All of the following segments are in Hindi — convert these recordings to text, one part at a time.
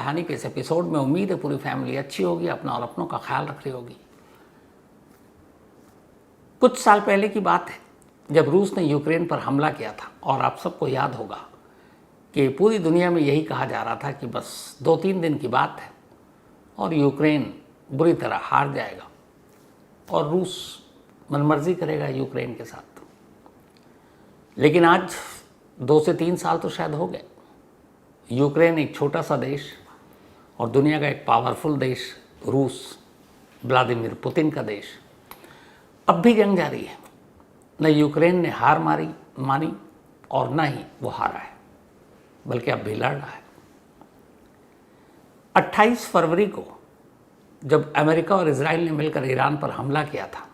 कहानी के इस एपिसोड में उम्मीद है पूरी फैमिली अच्छी होगी, अपना और अपनों का ख्याल रख रही होगी। कुछ साल पहले की बात है जब रूस ने यूक्रेन पर हमला किया था और आप सबको याद होगा कि पूरी दुनिया में यही कहा जा रहा था कि बस 2-3 दिन की बात है और यूक्रेन बुरी तरह हार जाएगा और रूस मनमर्जी करेगा यूक्रेन के साथ। लेकिन आज 2 से 3 साल तो शायद हो गए। यूक्रेन एक छोटा सा देश और दुनिया का एक पावरफुल देश रूस, व्लादिमीर पुतिन का देश, अब भी जंग जारी है। न यूक्रेन ने हार मानी और न ही वो हारा है, बल्कि अब भी लड़ रहा है। 28 फरवरी को जब अमेरिका और इजराइल ने मिलकर ईरान पर हमला किया था,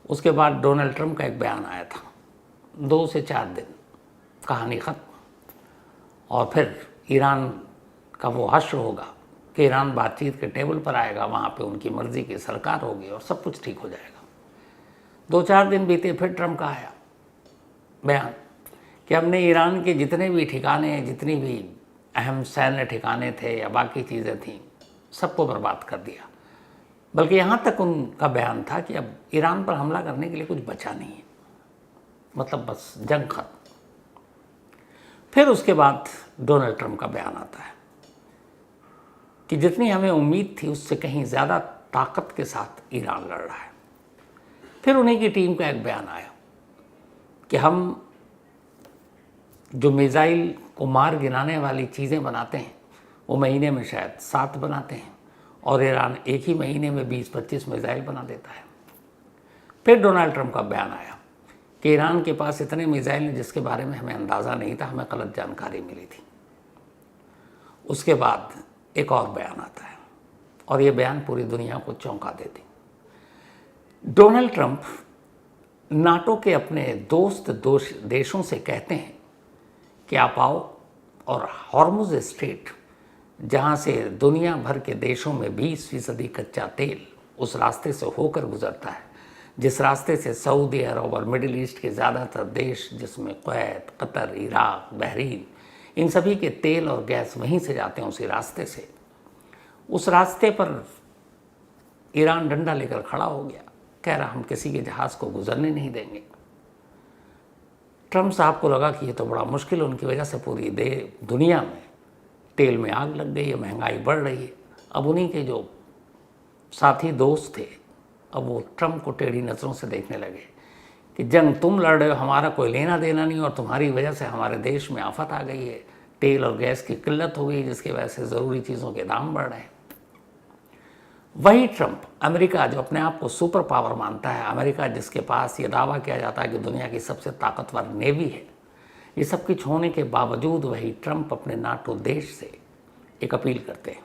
उसके बाद डोनाल्ड ट्रंप का एक बयान आया था। 2 से 4 दिन कहानी खत्म और फिर ईरान का वो हश्र होगा कि ईरान बातचीत के टेबल पर आएगा, वहाँ पे उनकी मर्जी की सरकार होगी और सब कुछ ठीक हो जाएगा। 2-4 दिन बीते, फिर ट्रंप का आया बयान कि हमने ईरान के जितने भी ठिकाने, जितनी भी अहम सैन्य ठिकाने थे या बाकी चीज़ें थीं, सबको बर्बाद कर दिया। बल्कि यहाँ तक उनका बयान था कि अब ईरान पर हमला करने के लिए कुछ बचा नहीं है, मतलब बस जंग खत्म। फिर उसके बाद डोनाल्ड ट्रंप का बयान आता है कि जितनी हमें उम्मीद थी उससे कहीं ज़्यादा ताकत के साथ ईरान लड़ रहा है। फिर उन्हीं की टीम का एक बयान आया कि हम जो मिसाइल को मार गिराने वाली चीज़ें बनाते हैं वो महीने में शायद 7 बनाते हैं और ईरान एक ही महीने में 20-25 मिसाइल बना देता है। फिर डोनाल्ड ट्रंप का बयान आया कि ईरान के पास इतने मिसाइल हैं जिसके बारे में हमें अंदाज़ा नहीं था, हमें गलत जानकारी मिली थी। उसके बाद एक और बयान आता है और ये बयान पूरी दुनिया को चौंका देती। डोनाल्ड ट्रंप नाटो के अपने दोस्त देशों से कहते हैं कि आप आओ और हॉर्मुज स्ट्रेट, जहाँ से दुनिया भर के देशों में 20% कच्चा तेल उस रास्ते से होकर गुजरता है, जिस रास्ते से सऊदी अरब और मिडिल ईस्ट के ज़्यादातर देश, जिसमें कुवैत, कतर, इराक, बहरीन, इन सभी के तेल और गैस वहीं से जाते हैं, उसी रास्ते से। उस रास्ते पर ईरान डंडा लेकर खड़ा हो गया, कह रहा हम किसी के जहाज़ को गुजरने नहीं देंगे। ट्रंप साहब को लगा कि ये तो बड़ा मुश्किल है, उनकी वजह से पूरी दुनिया में तेल में आग लग गई है, महंगाई बढ़ रही है। अब उन्हीं के जो साथी दोस्त थे, अब वो ट्रंप को टेढ़ी नज़रों से देखने लगे कि जंग तुम लड़ रहे हो, हमारा कोई लेना देना नहीं, और तुम्हारी वजह से हमारे देश में आफत आ गई है, तेल और गैस की किल्लत हो गई, जिसकी वजह से ज़रूरी चीज़ों के दाम बढ़ रहे हैं। वही ट्रंप, अमेरिका जो अपने आप को सुपर पावर मानता है, अमेरिका जिसके पास ये दावा किया जाता है कि दुनिया की सबसे ताकतवर नेवी है, ये सब कुछ होने के बावजूद वही ट्रंप अपने नाटो देश से एक अपील करते हैं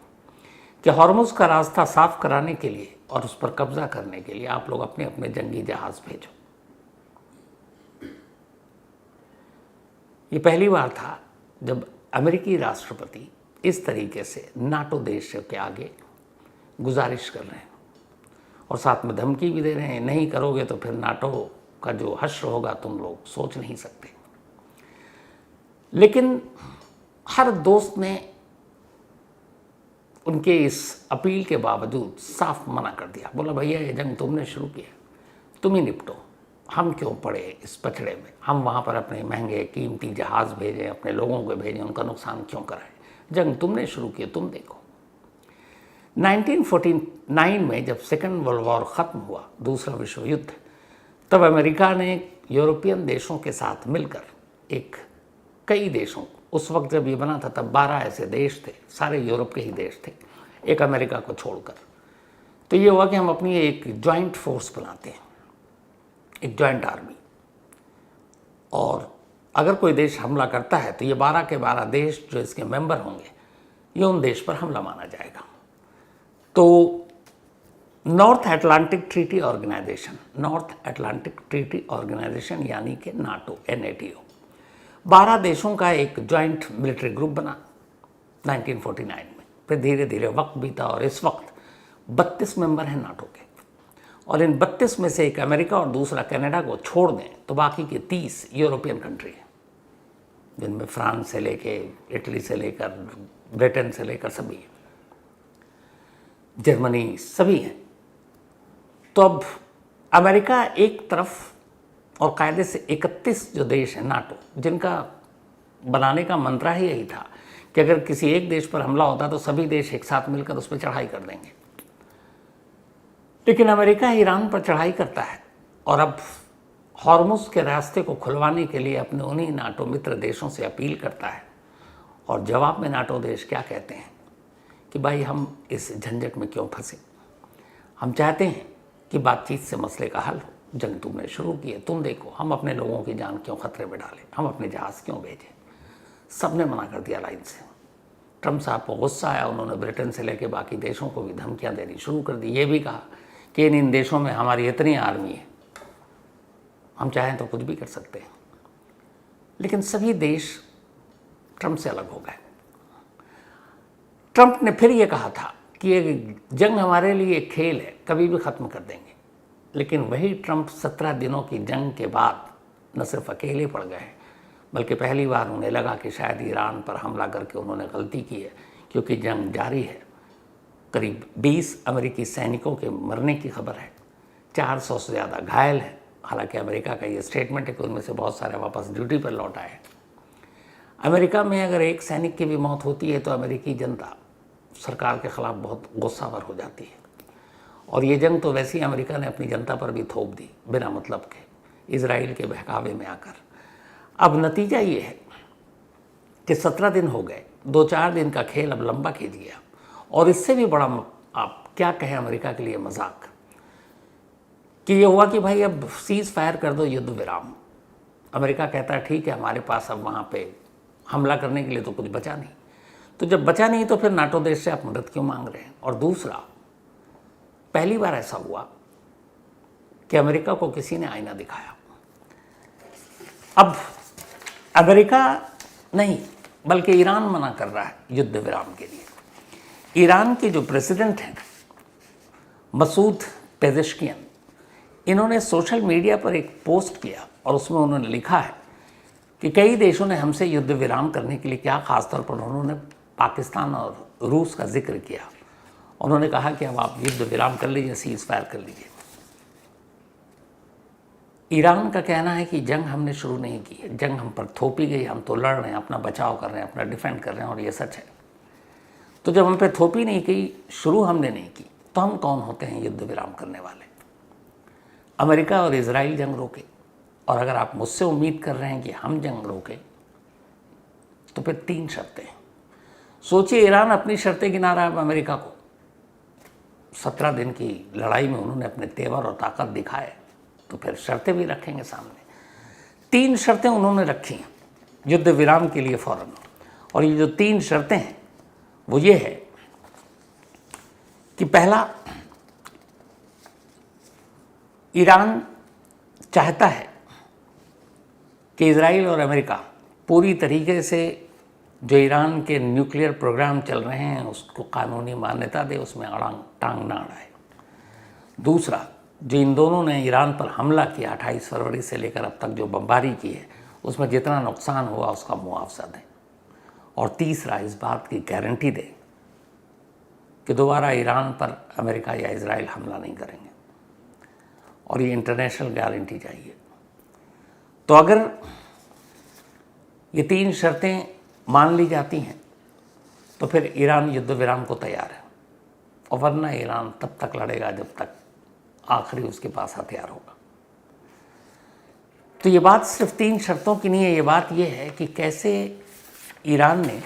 कि हॉर्मुज का रास्ता साफ कराने के लिए और उस पर कब्जा करने के लिए आप लोग अपने अपने जंगी जहाज़ भेजो। ये पहली बार था जब अमेरिकी राष्ट्रपति इस तरीके से नाटो देश के आगे गुजारिश कर रहे हैं और साथ में धमकी भी दे रहे हैं, नहीं करोगे तो फिर नाटो का जो हश्र होगा तुम लोग सोच नहीं सकते। लेकिन हर दोस्त ने उनके इस अपील के बावजूद साफ मना कर दिया, बोला भैया ये जंग तुमने शुरू किया, तुम ही निपटो, हम क्यों पड़े इस पचड़े में, हम वहाँ पर अपने महंगे कीमती जहाज़ भेजें, अपने लोगों को भेजें, उनका नुकसान क्यों कराएं, जंग तुमने शुरू की, तुम देखो। 1949 में जब सेकेंड वर्ल्ड वॉर ख़त्म हुआ, दूसरा विश्व युद्ध, तब अमेरिका ने यूरोपियन देशों के साथ मिलकर कई देशों, उस वक्त जब ये बना था तब 12 ऐसे देश थे, सारे यूरोप के ही देश थे, एक अमेरिका को छोड़कर। तो ये हुआ कि हम अपनी एक जॉइंट फोर्स बनाते हैं, एक जॉइंट आर्मी, और अगर कोई देश हमला करता है तो ये 12 के 12 देश जो इसके मेंबर होंगे, ये उन देश पर हमला माना जाएगा। तो नॉर्थ अटलांटिक ट्रीटी ऑर्गेनाइजेशन यानी कि नाटो, NATO, 12 देशों का एक जॉइंट मिलिट्री ग्रुप बना 1949 में। फिर धीरे धीरे वक्त बीता और इस वक्त 32 मेंबर हैं नाटो के, और इन 32 में से एक अमेरिका और दूसरा कनाडा को छोड़ दें तो बाकी के 30 यूरोपियन कंट्री हैं, जिनमें फ्रांस से लेके इटली से लेकर ब्रिटेन से लेकर सभी हैं। जर्मनी सभी हैं। तो अब अमेरिका एक तरफ और कायदे से 31 जो देश हैं नाटो, जिनका बनाने का मंत्र ही यही था कि अगर किसी एक देश पर हमला होता तो सभी देश एक साथ मिलकर उस पर चढ़ाई कर देंगे। लेकिन अमेरिका ईरान पर चढ़ाई करता है और अब हॉर्मुज के रास्ते को खुलवाने के लिए अपने उन्हीं नाटो मित्र देशों से अपील करता है। और जवाब में नाटो देश क्या कहते हैं कि भाई हम इस झंझट में क्यों फंसे, हम चाहते हैं कि बातचीत से मसले का हल हो। जंग तुमने शुरू की है, तुम देखो हम अपने लोगों की जान क्यों खतरे में डालें, हम अपने जहाज़ क्यों भेजें। सब ने मना कर दिया लाइन से। ट्रम्प साहब को गुस्सा आया, उन्होंने ब्रिटेन से लेकर बाकी देशों को भी धमकियां देनी शुरू कर दी। ये भी कहा कि इन देशों में हमारी इतनी आर्मी है, हम चाहें तो कुछ भी कर सकते हैं। लेकिन सभी देश ट्रम्प से अलग हो गए। ट्रम्प ने फिर ये कहा था कि ये जंग हमारे लिए एक खेल है, कभी भी ख़त्म कर देंगे। लेकिन वही ट्रम्प 17 दिनों की जंग के बाद न सिर्फ अकेले पड़ गए, बल्कि पहली बार उन्हें लगा कि शायद ईरान पर हमला करके उन्होंने गलती की है, क्योंकि जंग जारी है। करीब 20 अमेरिकी सैनिकों के मरने की खबर है, 400 से ज़्यादा घायल हैं। हालांकि अमेरिका का ये स्टेटमेंट है कि उनमें से बहुत सारे वापस ड्यूटी पर लौट आए। अमेरिका में अगर एक सैनिक की भी मौत होती है तो अमेरिकी जनता सरकार के ख़िलाफ़ बहुत गुस्सावर हो जाती है। और ये जंग तो वैसे ही अमेरिका ने अपनी जनता पर भी थोप दी बिना मतलब के, इजराइल के बहकावे में आकर। अब नतीजा ये है कि 17 दिन हो गए, 2-4 दिन का खेल अब लंबा खींच गया। और इससे भी बड़ा आप क्या कहें अमेरिका के लिए मजाक कि ये हुआ कि भाई अब सीज़ फायर कर दो, युद्ध विराम। अमेरिका कहता है ठीक है, हमारे पास अब वहाँ पे हमला करने के लिए तो कुछ बचा नहीं। तो जब बचा नहीं तो फिर नाटो देश से आप मदद क्यों मांग रहे हैं। और दूसरा, पहली बार ऐसा हुआ कि अमेरिका को किसी ने आईना दिखाया। अब अमेरिका नहीं बल्कि ईरान मना कर रहा है युद्ध विराम के लिए। ईरान के जो प्रेसिडेंट हैं मसूद पेजेश्कियन, इन्होंने सोशल मीडिया पर एक पोस्ट किया और उसमें उन्होंने लिखा है कि कई देशों ने हमसे युद्ध विराम करने के लिए क्या, खासतौर पर उन्होंने पाकिस्तान और रूस का जिक्र किया। उन्होंने कहा कि अब आप युद्ध विराम कर लीजिए, सीज़ फायर कर लीजिए। ईरान का कहना है कि जंग हमने शुरू नहीं की है, जंग हम पर थोपी गई, हम तो लड़ रहे हैं, अपना बचाव कर रहे हैं, अपना डिफेंड कर रहे हैं, और ये सच है। तो जब हम पे थोपी नहीं की, शुरू हमने नहीं की, तो हम कौन होते हैं युद्ध विराम करने वाले। अमेरिका और इजराइल जंग रोके, और अगर आप मुझसे उम्मीद कर रहे हैं कि हम जंग रोके तो फिर 3 शर्तें हैं। सोचिए, ईरान अपनी शर्तें गिना रहा है अमेरिका को। 17 दिन की लड़ाई में उन्होंने अपने तेवर और ताकत दिखाए, तो फिर शर्तें भी रखेंगे सामने। 3 शर्तें उन्होंने रखी हैं युद्ध विराम के लिए फ़ौरन। और ये जो 3 शर्तें हैं वो ये है कि पहला, ईरान चाहता है कि इजराइल और अमेरिका पूरी तरीके से जो ईरान के न्यूक्लियर प्रोग्राम चल रहे हैं उसको कानूनी मान्यता दे, उसमें टांग ना अड़ाए। दूसरा, जो इन दोनों ने ईरान पर हमला किया 28 फरवरी से लेकर अब तक जो बमबारी की है, उसमें जितना नुकसान हुआ उसका मुआवजा दें। और तीसरा, इस बात की गारंटी दें कि दोबारा ईरान पर अमेरिका या इजराइल हमला नहीं करेंगे। और ये इंटरनेशनल गारंटी चाहिए। तो अगर ये 3 शर्तें मान ली जाती हैं तो फिर ईरान युद्ध विराम को तैयार है, और वरना ईरान तब तक लड़ेगा जब तक आखिरी उसके पास हथियार होगा। तो ये बात सिर्फ 3 शर्तों की नहीं है, ये बात ये है कि कैसे ईरान ने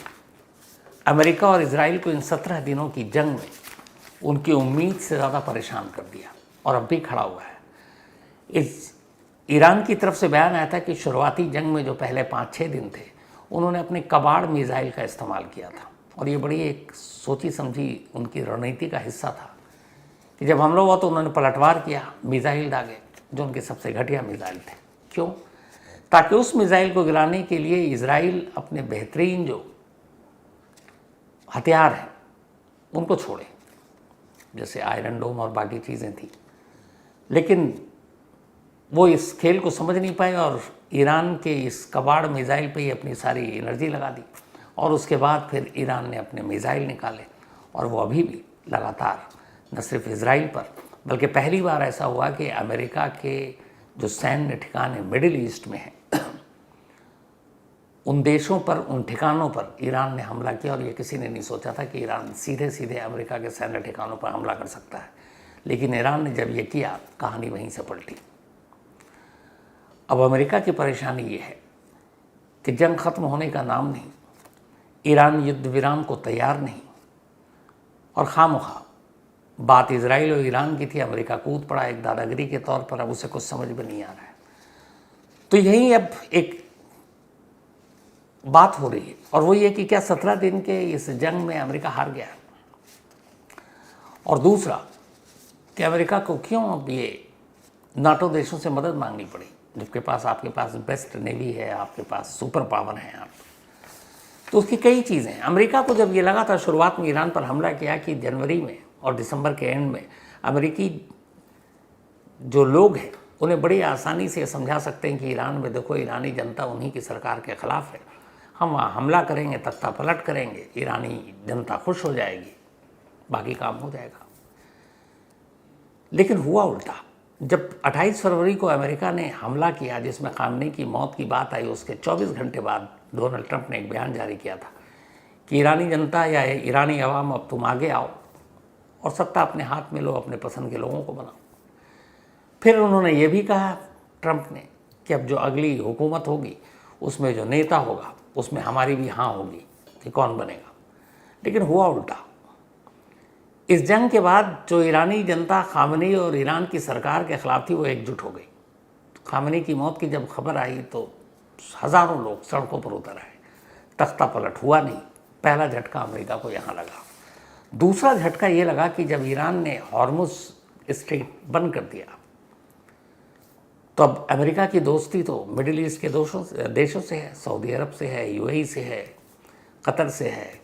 अमेरिका और इजराइल को इन 17 दिनों की जंग में उनकी उम्मीद से ज़्यादा परेशान कर दिया, और अब भी खड़ा हुआ है। इस ईरान की तरफ से बयान आया था कि शुरुआती जंग में जो पहले 5-6 दिन थे उन्होंने अपने कबाड़ मिसाइल का इस्तेमाल किया था, और ये बड़ी एक सोची समझी उनकी रणनीति का हिस्सा था कि जब हमला हुआ तो उन्होंने पलटवार किया, मिसाइल दागे जो उनके सबसे घटिया मिसाइल थे। क्यों? ताकि उस मिसाइल को गिराने के लिए इजराइल अपने बेहतरीन जो हथियार हैं उनको छोड़े, जैसे आयरन डोम और बाकी चीज़ें थी। लेकिन वो इस खेल को समझ नहीं पाए और ईरान के इस कबाड़ मिसाइल पे ही अपनी सारी एनर्जी लगा दी। और उसके बाद फिर ईरान ने अपने मिसाइल निकाले, और वो अभी भी लगातार, न सिर्फ इजराइल पर, बल्कि पहली बार ऐसा हुआ कि अमेरिका के जो सैन्य ठिकाने मिडिल ईस्ट में हैं उन देशों पर, उन ठिकानों पर ईरान ने हमला किया। और ये किसी ने नहीं सोचा था कि ईरान सीधे सीधे अमेरिका के सैन्य ठिकानों पर हमला कर सकता है, लेकिन ईरान ने जब ये किया, कहानी वहीं से पलटी। अब अमेरिका की परेशानी ये है कि जंग ख़त्म होने का नाम नहीं, ईरान युद्ध विराम को तैयार नहीं, और खामखा बात इजराइल और ईरान की थी, अमेरिका कूद पड़ा एक दादागिरी के तौर पर। अब उसे कुछ समझ में नहीं आ रहा है। तो यही अब एक बात हो रही है, और वो ये कि क्या 17 दिन के इस जंग में अमेरिका हार गया, और दूसरा कि अमेरिका को क्यों अब ये नाटो देशों से मदद मांगनी पड़ी, जबकि आपके पास बेस्ट नेवी है, आपके पास सुपर पावर है आप। तो उसकी कई चीज़ें, अमेरिका को जब ये लगा था शुरुआत में ईरान पर हमला किया कि जनवरी में और दिसंबर के एंड में अमेरिकी जो लोग हैं उन्हें बड़ी आसानी से समझा सकते हैं कि ईरान में देखो, ईरानी जनता उन्हीं की सरकार के ख़िलाफ़ है, हम वहाँ हमला करेंगे, तख्ता पलट करेंगे, ईरानी जनता खुश हो जाएगी, बाकी काम हो जाएगा। लेकिन हुआ उल्टा। जब 28 फरवरी को अमेरिका ने हमला किया, जिसमें खामनेई की मौत की बात आई, उसके 24 घंटे बाद डोनाल्ड ट्रंप ने एक बयान जारी किया था कि ईरानी जनता या ईरानी अवाम, अब तुम आगे आओ और सत्ता अपने हाथ में लो, अपने पसंद के लोगों को बनाओ। फिर उन्होंने ये भी कहा, ट्रंप ने, कि अब जो अगली हुकूमत होगी उसमें जो नेता होगा उसमें हमारी भी हाँ होगी कि कौन बनेगा। लेकिन हुआ उल्टा। इस जंग के बाद जो ईरानी जनता खामनेई और ईरान की सरकार के ख़िलाफ़ थी, वो एकजुट हो गई। खामनेई की मौत की जब खबर आई तो हज़ारों लोग सड़कों पर उतर आए। तख्ता पलट हुआ नहीं। पहला झटका अमेरिका को यहाँ लगा। दूसरा झटका ये लगा कि जब ईरान ने हॉर्मुज़ स्ट्रेट बंद कर दिया, तो अब अमेरिका की दोस्ती तो मिडिल ईस्ट के देशों से है, सऊदी अरब से है, यूएई से है, कतर से है,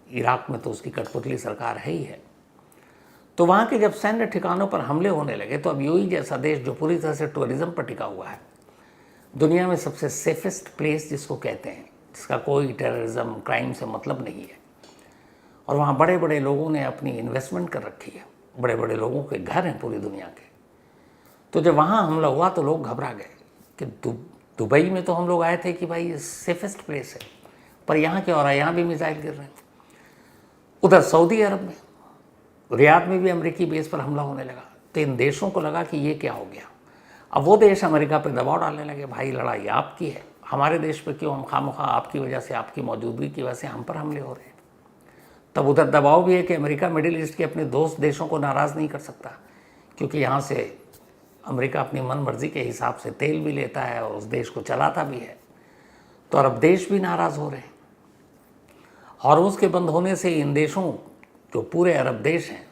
इराक में तो उसकी कठपुतली सरकार है ही है। तो वहाँ के जब सैन्य ठिकानों पर हमले होने लगे, तो अब यूएई जैसा देश जो पूरी तरह से टूरिज़्म पर टिका हुआ है, दुनिया में सबसे सेफेस्ट प्लेस जिसको कहते हैं, जिसका कोई टेररिज्म क्राइम से मतलब नहीं है, और वहाँ बड़े बड़े लोगों ने अपनी इन्वेस्टमेंट कर रखी है, बड़े बड़े लोगों के घर हैं पूरी दुनिया के। तो जब वहाँ हमला हुआ तो लोग घबरा गए कि दुबई में तो हम लोग आए थे कि भाई ये सेफेस्ट प्लेस है, पर यहाँ क्या हो रहा है, यहाँ भी मिसाइल गिर रहे हैं। उधर सऊदी अरब में, रियाद में भी अमेरिकी बेस पर हमला होने लगा। तो इन देशों को लगा कि ये क्या हो गया। अब वो देश अमेरिका पर दबाव डालने लगे, भाई लड़ाई आपकी है, हमारे देश पे क्यों हम खामखा आपकी वजह से, आपकी मौजूदगी की वजह से हम पर हमले हो रहे हैं। तब उधर दबाव भी है कि अमेरिका मिडिल ईस्ट के अपने दोस्त देशों को नाराज़ नहीं कर सकता, क्योंकि यहाँ से अमेरिका अपनी मन मर्जी के हिसाब से तेल भी लेता है और उस देश को चलाता भी है। तो अरब देश भी नाराज़ हो रहे हैं। हॉर्मुज़ के बंद होने से इन देशों, जो पूरे अरब देश हैं,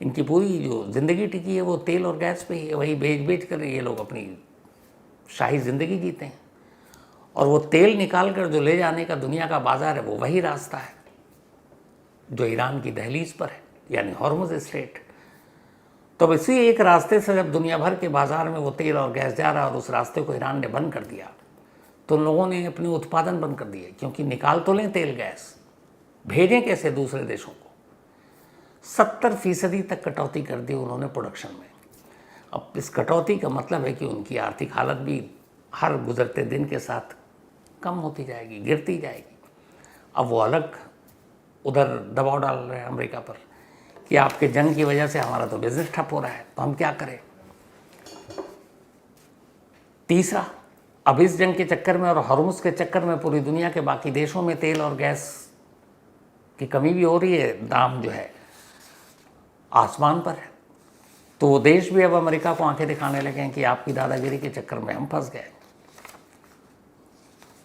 इनकी पूरी जो ज़िंदगी टिकी है वो तेल और गैस पे ही है। वही बेच कर ये लोग अपनी शाही ज़िंदगी जीते हैं, और वो तेल निकाल कर जो ले जाने का दुनिया का बाज़ार है, वो वही रास्ता है जो ईरान की दहलीज पर है, यानी हॉर्मुज़ स्ट्रेट। तो इसी एक रास्ते से जब दुनिया भर के बाज़ार में वो तेल और गैस जा रहा है और उस रास्ते को ईरान ने बंद कर दिया, तो लोगों ने अपने उत्पादन बंद कर दिए, क्योंकि निकाल तो लें तेल गैस, भेजें कैसे दूसरे देशों को। 70% तक कटौती कर दी उन्होंने प्रोडक्शन में। अब इस कटौती का मतलब है कि उनकी आर्थिक हालत भी हर गुजरते दिन के साथ कम होती जाएगी, गिरती जाएगी। अब वो अलग उधर दबाव डाल रहे हैं अमेरिका पर कि आपके जंग की वजह से हमारा तो बिजनेस ठप हो रहा है, तो हम क्या करें। तीसरा, अब इस जंग के चक्कर में और हॉर्मुज़ के चक्कर में पूरी दुनिया के बाकी देशों में तेल और गैस की कमी भी हो रही है, दाम जो है आसमान पर है। तो वो देश भी अब अमेरिका को आंखें दिखाने लगे हैं कि आपकी दादागिरी के चक्कर में हम फंस गए।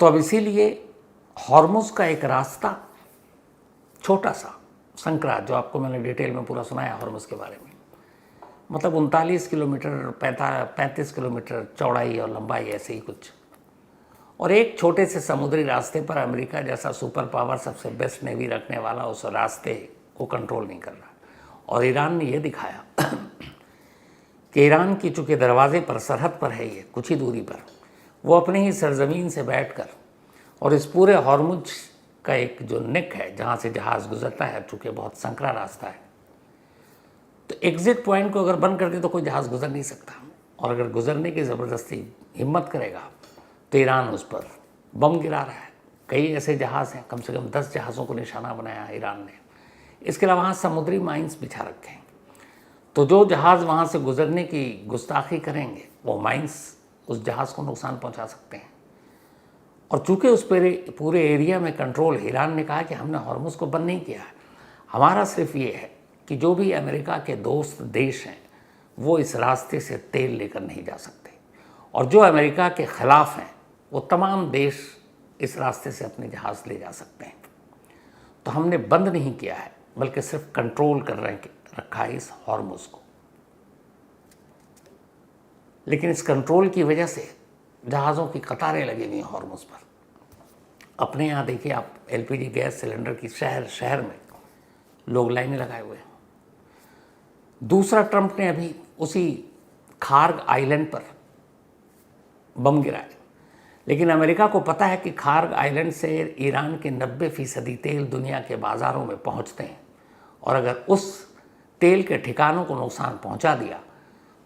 तो अब इसीलिए हॉर्मुज़ का एक रास्ता, छोटा सा संकरा, जो आपको मैंने डिटेल में पूरा सुनाया हॉर्मुज़ के बारे में, मतलब 39 किलोमीटर 35 किलोमीटर चौड़ाई और लंबाई, ऐसे ही कुछ। और एक छोटे से समुद्री रास्ते पर अमेरिका जैसा सुपर पावर, सबसे बेस्ट नेवी रखने वाला, उस रास्ते को कंट्रोल नहीं कर रहा। और ईरान ने यह दिखाया कि ईरान की चूँकि दरवाजे पर, सरहद पर है ये, कुछ ही दूरी पर, वो अपने ही सरजमीन से बैठकर और इस पूरे हॉर्मुज़ का एक जो नेक है जहाँ से जहाज़ गुजरता है, चूँकि बहुत संकरा रास्ता है, तो एग्जिट पॉइंट को अगर बंद कर दे तो कोई जहाज़ गुजर नहीं सकता, और अगर गुजरने की ज़बरदस्ती हिम्मत करेगा तो ईरान उस पर बम गिरा रहा है। कई ऐसे जहाज़ हैं, कम से कम 10 जहाज़ों को निशाना बनाया है ईरान ने। इसके अलावा वहाँ समुद्री माइंस बिछा रखे हैं, तो जो जहाज़ वहाँ से गुजरने की गुस्ताखी करेंगे वो माइंस उस जहाज़ को नुकसान पहुँचा सकते हैं। और चूँकि उस पूरे एरिया में कंट्रोल, ईरान ने कहा कि हमने हॉर्मुज़ को बंद नहीं किया है, हमारा सिर्फ ये है कि जो भी अमेरिका के दोस्त देश हैं वो इस रास्ते से तेल लेकर नहीं जा सकते, और जो अमेरिका के ख़िलाफ़ हैं वो तमाम देश इस रास्ते से अपने जहाज़ ले जा सकते हैं। तो हमने बंद नहीं किया है, बल्कि सिर्फ कंट्रोल कर रखा है इस हॉर्मुज़ को। लेकिन इस कंट्रोल की वजह से जहाज़ों की कतारें लगी हुई हैं हॉर्मुज़ पर। अपने यहाँ देखिए आप, एलपीजी गैस सिलेंडर की शहर शहर में लोग लाइनें लगाए हुए हैं। दूसरा, ट्रंप ने अभी उसी खार्ग आइलैंड पर बम गिराए, लेकिन अमेरिका को पता है कि खार्ग आइलैंड से ईरान के 90% तेल दुनिया के बाज़ारों में पहुंचते हैं, और अगर उस तेल के ठिकानों को नुकसान पहुंचा दिया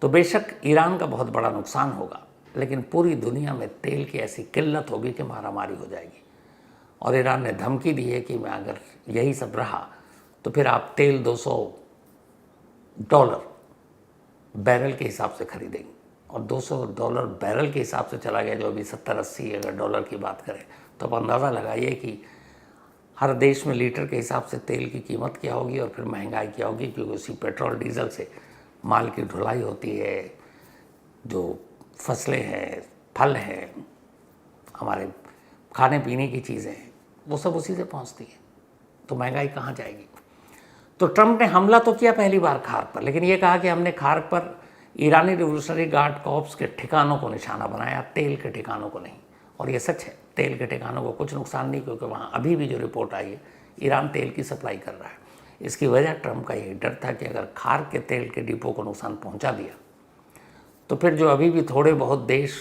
तो बेशक ईरान का बहुत बड़ा नुकसान होगा, लेकिन पूरी दुनिया में तेल की ऐसी किल्लत होगी कि मारामारी हो जाएगी। और ईरान ने धमकी दी है कि मैं अगर यही सब रहा तो फिर आप तेल $200 बैरल के हिसाब से खरीदेंगे, और $200 बैरल के हिसाब से चला गया, जो अभी 70-80 अगर डॉलर की बात करें तो आप अंदाज़ा लगाइए कि हर देश में लीटर के हिसाब से तेल की कीमत क्या होगी, और फिर महंगाई क्या होगी, क्योंकि उसी पेट्रोल डीजल से माल की ढुलाई होती है, जो फसलें हैं, फल हैं, हमारे खाने पीने की चीज़ें हैं, वो सब उसी से पहुंचती है, तो महंगाई कहाँ जाएगी। तो ट्रंप ने हमला तो किया पहली बार खार्ग पर, लेकिन ये कहा कि हमने खार्ग पर ईरानी रिवोल्यूशनरी गार्ड कॉर्प्स के ठिकानों को निशाना बनाया, तेल के ठिकानों को नहीं। और ये सच है, तेल के ठिकानों को कुछ नुकसान नहीं, क्योंकि वहाँ अभी भी जो रिपोर्ट आई है ईरान तेल की सप्लाई कर रहा है। इसकी वजह ट्रंप का यही डर था कि अगर खार्ग के तेल के डिपो को नुकसान पहुँचा दिया तो फिर जो अभी भी थोड़े बहुत देश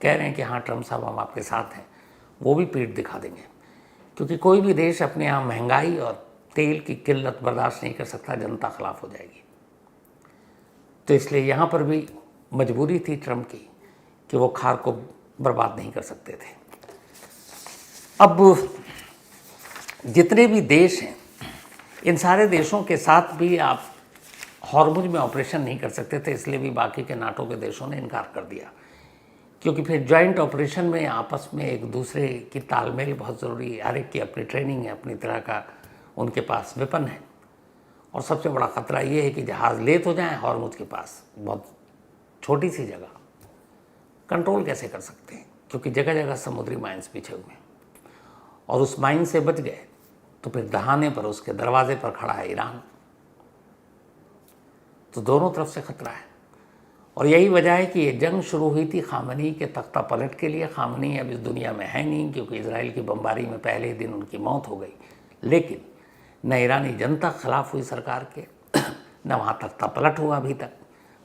कह रहे हैं कि हाँ ट्रंप साहब हम आपके साथ हैं, वो भी पीठ दिखा देंगे, क्योंकि कोई भी देश अपने यहाँ महंगाई और तेल की किल्लत बर्दाश्त नहीं कर सकता, जनता खिलाफ हो जाएगी। तो इसलिए यहाँ पर भी मजबूरी थी ट्रंप की कि वो खार्ग को बर्बाद नहीं कर सकते थे। अब जितने भी देश हैं, इन सारे देशों के साथ भी आप हॉर्मुज़ में ऑपरेशन नहीं कर सकते थे, इसलिए भी बाकी के नाटो के देशों ने इनकार कर दिया, क्योंकि फिर जॉइंट ऑपरेशन में आपस में एक दूसरे की तालमेल बहुत ज़रूरी है। हर एक की अपनी ट्रेनिंग है, अपनी तरह का उनके पास वेपन है, और सबसे बड़ा ख़तरा ये है कि जहाज़ लेट हो जाए हॉर्मुज़ के पास, बहुत छोटी सी जगह, कंट्रोल कैसे कर सकते हैं, क्योंकि जगह जगह समुद्री माइंस बिछे हुए हैं, और उस माइन से बच गए तो फिर दहाने पर, उसके दरवाजे पर खड़ा है ईरान। तो दोनों तरफ से खतरा है, और यही वजह है कि ये जंग शुरू हुई थी खामनी के तख्ता पलट के लिए। खामनी अब इस दुनिया में है नहीं, क्योंकि इजराइल की बमबारी में पहले ही दिन उनकी मौत हो गई, लेकिन न ईरानी जनता खिलाफ हुई सरकार के, न वहाँ तख्ता पलट हुआ अभी तक,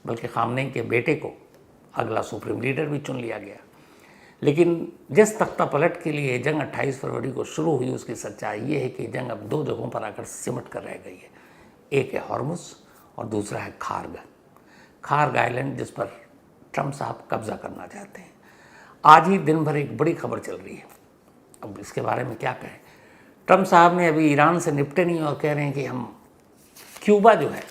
बल्कि खामनी के बेटे को अगला सुप्रीम लीडर भी चुन लिया गया। लेकिन जिस तख्ता पलट के लिए जंग 28 फरवरी को शुरू हुई, उसकी सच्चाई ये है कि जंग अब 2 जगहों पर आकर सिमट कर रह गई है। एक है हॉर्मुज़ और दूसरा है खार्ग आइलैंड, जिस पर ट्रंप साहब कब्जा करना चाहते हैं। आज ही दिन भर एक बड़ी खबर चल रही है, अब इसके बारे में क्या कहें। ट्रंप साहब ने अभी ईरान से निपटे नहीं और कह रहे हैं कि हम, क्यूबा जो है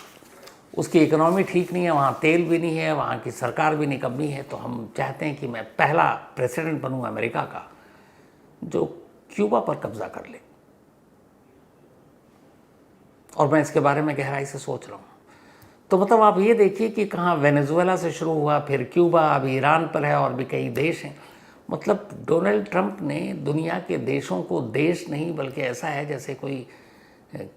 उसकी इकोनॉमी ठीक नहीं है, वहाँ तेल भी नहीं है, वहाँ की सरकार भी निकम्मी है, तो हम चाहते हैं कि मैं पहला प्रेसिडेंट बनूँ अमेरिका का जो क्यूबा पर कब्जा कर ले। और मैं इसके बारे में गहराई से सोच रहा हूँ। तो मतलब आप ये देखिए कि कहाँ वेनेजुएला से शुरू हुआ, फिर क्यूबा, अभी ईरान पर है, और भी कई देश हैं। मतलब डोनाल्ड ट्रंप ने दुनिया के देशों को देश नहीं, बल्कि ऐसा है जैसे कोई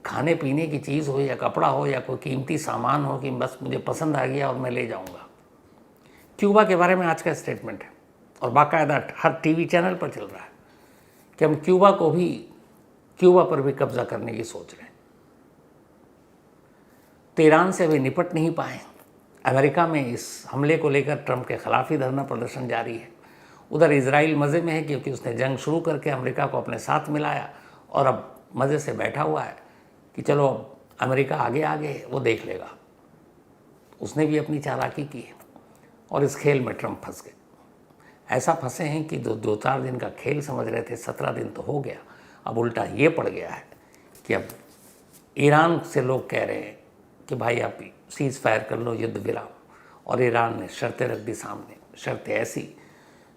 खाने पीने की चीज़ हो या कपड़ा हो या कोई कीमती सामान हो कि बस मुझे पसंद आ गया और मैं ले जाऊंगा। क्यूबा के बारे में आज का स्टेटमेंट है, और बाकायदा हर टीवी चैनल पर चल रहा है कि हम क्यूबा पर भी कब्जा करने की सोच रहे हैं। तो ईरान से अभी निपट नहीं पाए। अमेरिका में इस हमले को लेकर ट्रंप के खिलाफ ही धरना प्रदर्शन जारी है। उधर इजराइल मज़े में है, क्योंकि उसने जंग शुरू करके अमेरिका को अपने साथ मिलाया और अब मज़े से बैठा हुआ है कि चलो अमेरिका आगे आगे वो देख लेगा। उसने भी अपनी चालाकी की है और इस खेल में ट्रंप फंस गए। ऐसा फंसे हैं कि 2-4 दिन का खेल समझ रहे थे, 17 दिन तो हो गया, अब उल्टा ये पड़ गया है कि अब ईरान से लोग कह रहे हैं कि भाई आप सीज़ फायर कर लो, युद्ध विराम, और ईरान ने शर्तें रख दी सामने, शर्तें ऐसी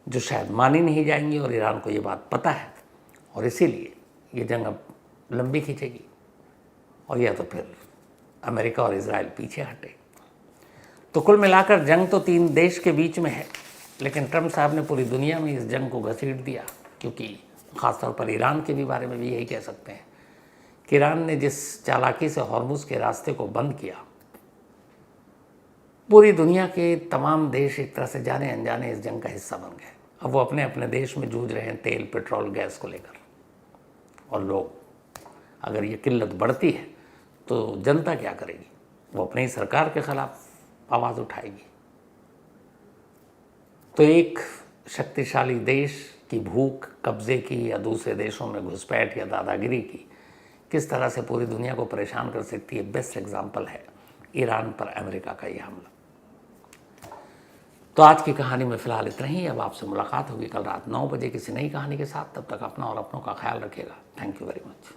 जो शायद मानी नहीं जाएंगी, और ईरान को ये बात पता है, और इसीलिए ये जंग अब लंबी खींचेगी, और या तो फिर अमेरिका और इजराइल पीछे हटे। तो कुल मिलाकर जंग तो 3 देश के बीच में है, लेकिन ट्रंप साहब ने पूरी दुनिया में इस जंग को घसीट दिया, क्योंकि ख़ासतौर पर ईरान के भी बारे में भी यही कह सकते हैं कि ईरान ने जिस चालाकी से हॉर्मुज़ के रास्ते को बंद किया, पूरी दुनिया के तमाम देश एक तरह से जाने अनजाने इस जंग का हिस्सा बन गए। अब वो अपने अपने देश में जूझ रहे हैं तेल, पेट्रोल, गैस को लेकर, और लोग, अगर ये किल्लत बढ़ती है तो जनता क्या करेगी? वो अपनी सरकार के खिलाफ आवाज़ उठाएगी। तो एक शक्तिशाली देश की भूख कब्जे की, या दूसरे देशों में घुसपैठ या दादागिरी की, किस तरह से पूरी दुनिया को परेशान कर सकती है, बेस्ट एग्जाम्पल है ईरान पर अमेरिका का ये हमला। तो आज की कहानी में फ़िलहाल इतना ही। अब आपसे मुलाकात होगी कल रात 9 बजे किसी नई कहानी के साथ। तब तक अपना और अपनों का ख्याल रखिएगा। Thank you very much.